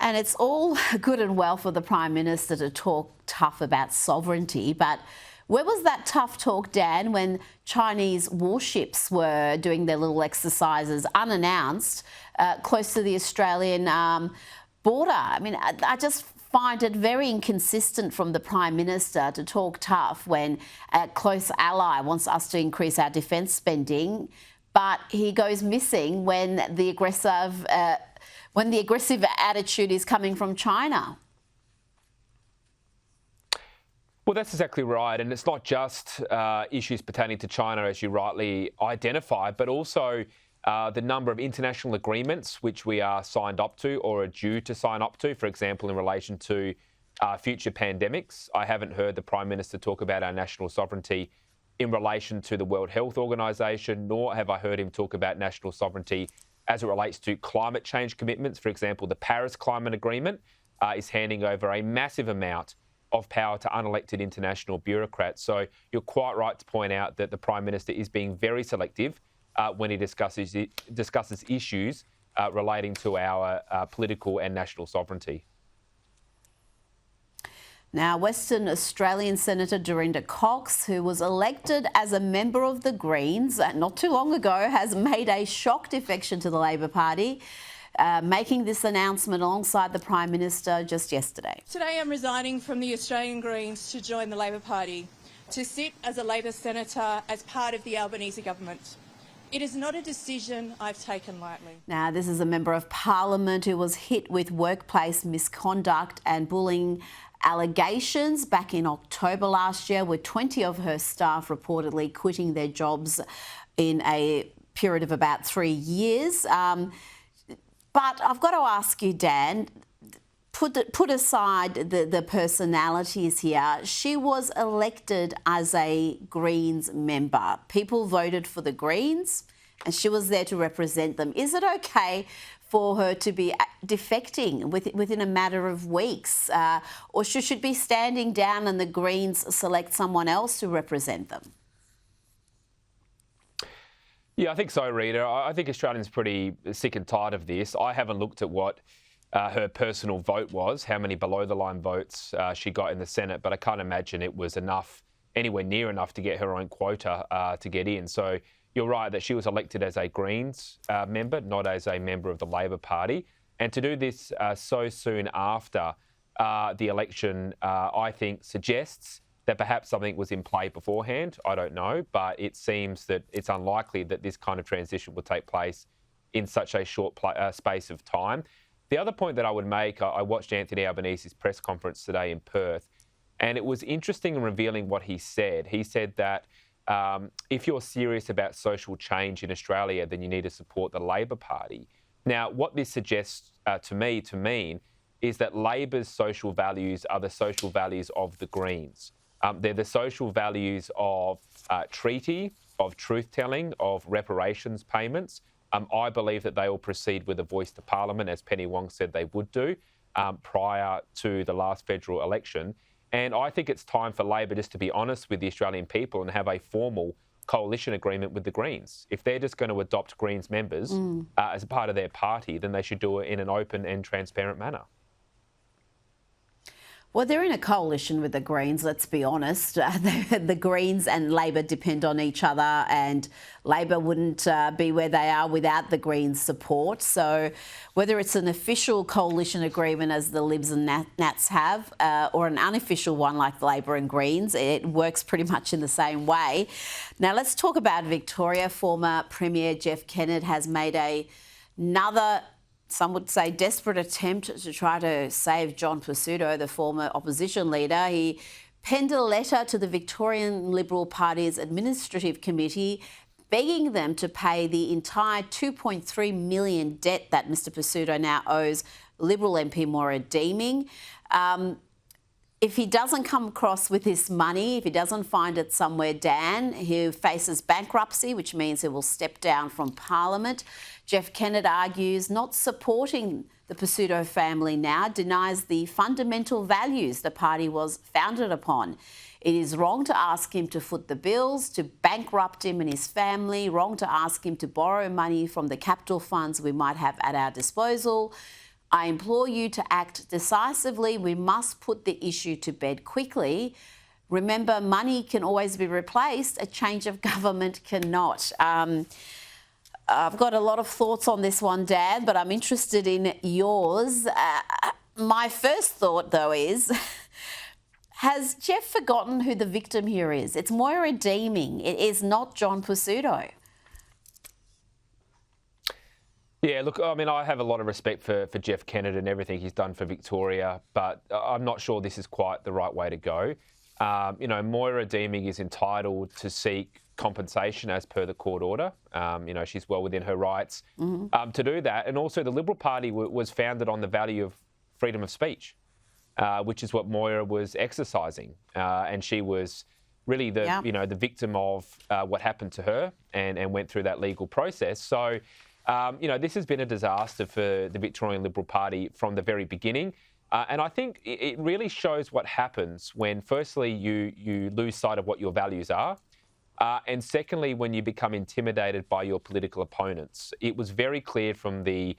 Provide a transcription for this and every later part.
And it's all good and well for the Prime Minister to talk tough about sovereignty, but where was that tough talk, Dan, when Chinese warships were doing their little exercises unannounced close to the Australian border? I mean, I just find it very inconsistent from the Prime Minister to talk tough when a close ally wants us to increase our defence spending, but he goes missing when the aggressive attitude is coming from China. Well, that's exactly right. And it's not just issues pertaining to China, as you rightly identify, but also the number of international agreements which we are signed up to or are due to sign up to, for example, in relation to future pandemics. I haven't heard the Prime Minister talk about our national sovereignty in relation to the World Health Organization, nor have I heard him talk about national sovereignty as it relates to climate change commitments. For example, the Paris Climate Agreement is handing over a massive amount of power to unelected international bureaucrats. So you're quite right to point out that the Prime Minister is being very selective when he discusses issues relating to our political and national sovereignty. Now, Western Australian Senator Derinda Cox, who was elected as a member of the Greens not too long ago, has made a shock defection to the Labor Party, making this announcement alongside the Prime Minister just yesterday. Today I'm resigning from the Australian Greens to join the Labor Party, to sit as a Labor Senator as part of the Albanese government. It is not a decision I've taken lightly. Now, this is a Member of Parliament who was hit with workplace misconduct and bullying allegations back in October last year, with 20 of her staff reportedly quitting their jobs in a period of about 3 years. But I've got to ask you, Dan, put aside the personalities here. She was elected as a Greens member. People voted for the Greens and she was there to represent them. Is it okay for her to be defecting within a matter of weeks? Or should she be standing down and the Greens select someone else to represent them? Yeah, I think so, Rita. I think Australians are pretty sick and tired of this. I haven't looked at what her personal vote was, how many below-the-line votes she got in the Senate, but I can't imagine it was enough, anywhere near enough to get her own quota to get in. So you're right that she was elected as a Greens member, not as a member of the Labor Party. And to do this so soon after the election, I think suggests that perhaps something was in play beforehand. I don't know, but it seems that it's unlikely that this kind of transition will take place in such a short space of time. The other point that I would make, I watched Anthony Albanese's press conference today in Perth, and it was interesting in revealing what he said. He said that if you're serious about social change in Australia, then you need to support the Labor Party. Now, what this suggests to me to mean is that Labor's social values are the social values of the Greens. They're the social values of treaty, of truth-telling, of reparations payments. I believe that they will proceed with a voice to Parliament, as Penny Wong said they would do, prior to the last federal election. And I think it's time for Labor just to be honest with the Australian people and have a formal coalition agreement with the Greens. If they're just going to adopt Greens members as a part of their party, then they should do it in an open and transparent manner. Well, they're in a coalition with the Greens, let's be honest. The Greens and Labor depend on each other, and Labor wouldn't be where they are without the Greens' support. So whether it's an official coalition agreement as the Libs and Nats have, or an unofficial one like Labor and Greens, it works pretty much in the same way. Now, let's talk about Victoria. Former Premier Jeff Kennett has made another, some would say, desperate attempt to try to save John Pursudo, the former opposition leader. He penned a letter to the Victorian Liberal Party's Administrative Committee begging them to pay the entire $2.3 million debt that Mr Pursudo now owes Liberal MP Maura Deeming. If he doesn't come across with this money, if he doesn't find it somewhere, Dan, he faces bankruptcy, which means he will step down from Parliament. Jeff Kennett argues not supporting the Pursudo family now denies the fundamental values the party was founded upon. It is wrong to ask him to foot the bills, to bankrupt him and his family, wrong to ask him to borrow money from the capital funds we might have at our disposal. I implore you to act decisively. We must put the issue to bed quickly. Remember, money can always be replaced. A change of government cannot. I've got a lot of thoughts on this one, Dad, but I'm interested in yours. My first thought, though, is has Jeff forgotten who the victim here is? It's Moira Deeming. It is not John Pursudo. Yeah, look, I mean, I have a lot of respect for Jeff Kennett and everything he's done for Victoria, but I'm not sure this is quite the right way to go. Moira Deeming is entitled to seek compensation as per the court order. She's well within her rights to do that. And also the Liberal Party was founded on the value of freedom of speech, which is what Moira was exercising. And she was really the victim of what happened to her and went through that legal process. So, this has been a disaster for the Victorian Liberal Party from the very beginning. And I think it really shows what happens when, firstly, you lose sight of what your values are. And secondly, when you become intimidated by your political opponents. It was very clear from the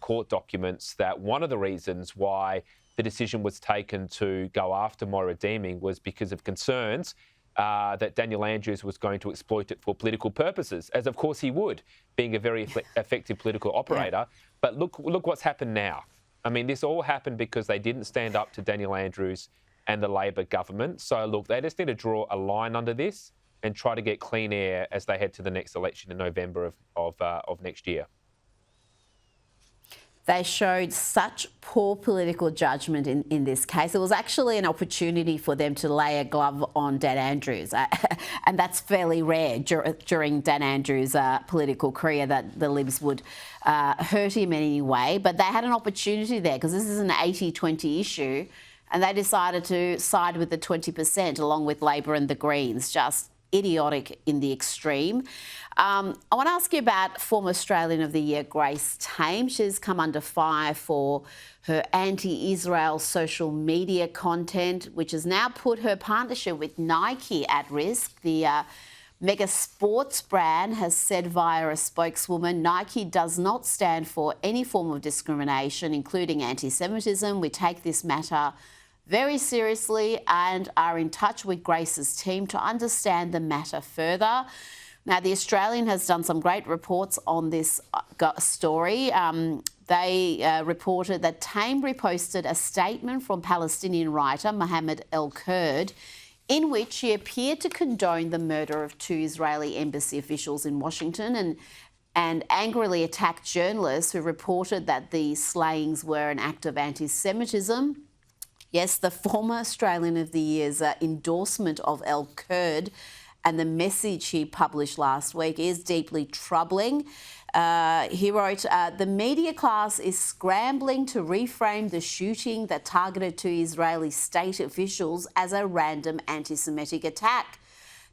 court documents that one of the reasons why the decision was taken to go after Moira Deeming was because of concerns that Daniel Andrews was going to exploit it for political purposes, as of course he would, being a very effective political operator. But look what's happened now. I mean, this all happened because they didn't stand up to Daniel Andrews and the Labor government. So look, they just need to draw a line under this and try to get clean air as they head to the next election in November of next year. They showed such poor political judgment in this case. It was actually an opportunity for them to lay a glove on Dan Andrews. And that's fairly rare during Dan Andrews' political career that the Libs would hurt him in any way. But they had an opportunity there because this is an 80-20 issue. And they decided to side with the 20% along with Labor and the Greens. Just idiotic in the extreme. I want to ask you about former Australian of the Year, Grace Tame. She's come under fire for her anti-Israel social media content, which has now put her partnership with Nike at risk. The mega sports brand has said via a spokeswoman, Nike does not stand for any form of discrimination, including anti-Semitism. We take this matter very seriously and are in touch with Grace's team to understand the matter further. Now, The Australian has done some great reports on this story. They reported that Tame reposted a statement from Palestinian writer Mohammed El-Kurd in which he appeared to condone the murder of 2 Israeli embassy officials in Washington and angrily attacked journalists who reported that the slayings were an act of anti-Semitism. Yes, the former Australian of the Year's endorsement of El-Kurd and the message he published last week is deeply troubling. He wrote, the media class is scrambling to reframe the shooting that targeted 2 Israeli state officials as a random anti-Semitic attack.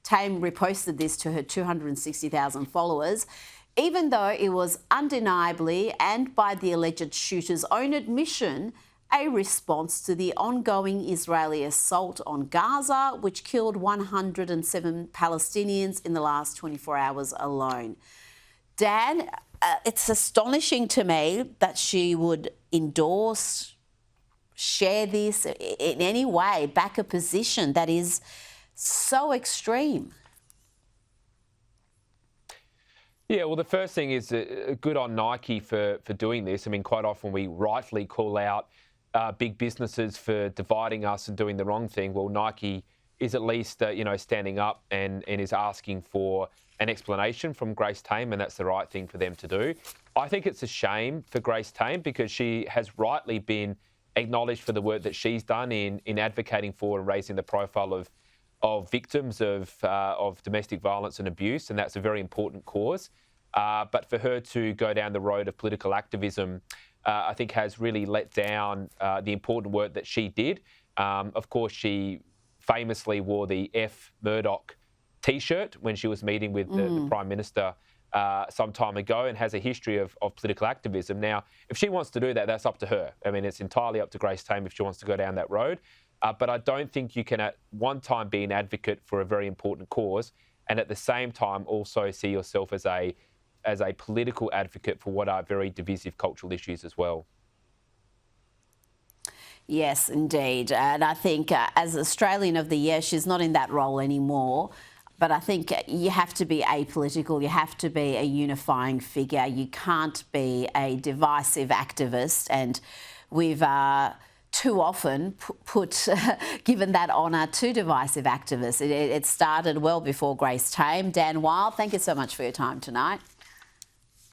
Tame reposted this to her 260,000 followers, even though it was undeniably, and by the alleged shooter's own admission, a response to the ongoing Israeli assault on Gaza, which killed 107 Palestinians in the last 24 hours alone. Dan, it's astonishing to me that she would endorse, share this in any way, back a position that is so extreme. Yeah, well, the first thing is good on Nike for doing this. I mean, quite often we rightly call out big businesses for dividing us and doing the wrong thing. Well, Nike is at least, standing up and is asking for an explanation from Grace Tame, and that's the right thing for them to do. I think it's a shame for Grace Tame because she has rightly been acknowledged for the work that she's done in advocating for and raising the profile of victims of domestic violence and abuse, and that's a very important cause. But for her to go down the road of political activism, I think has really let down the important work that she did. Of course, she famously wore the F Murdoch T-shirt when she was meeting with the Prime Minister some time ago and has a history of political activism. Now, if she wants to do that, that's up to her. I mean, it's entirely up to Grace Tame if she wants to go down that road. But I don't think you can at one time be an advocate for a very important cause and at the same time also see yourself as a political advocate for what are very divisive cultural issues as well. Yes, indeed. And I think as Australian of the Year, she's not in that role anymore. But I think you have to be apolitical. You have to be a unifying figure. You can't be a divisive activist. And we've too often given that honour to divisive activists. It started well before Grace Tame. Dan Wilde, thank you so much for your time tonight.